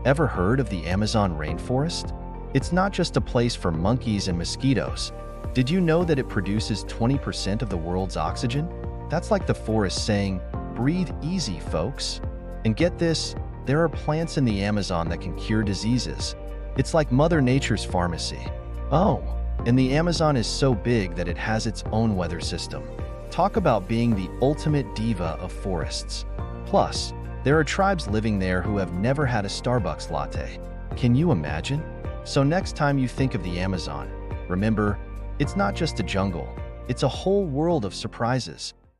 Ever heard of the Amazon rainforest? It's not just a place for monkeys and mosquitoes. Did you know that it produces 20% of the world's oxygen? That's like the forest saying, "Breathe easy, folks." And get this, there are plants in the Amazon that can cure diseases. It's like Mother Nature's pharmacy. Oh, and the Amazon is so big that it has its own weather system. Talk about being the ultimate diva of forests. Plus, there are tribes living there who have never had a Starbucks latte. Can you imagine? So next time you think of the Amazon, remember, it's not just a jungle, it's a whole world of surprises.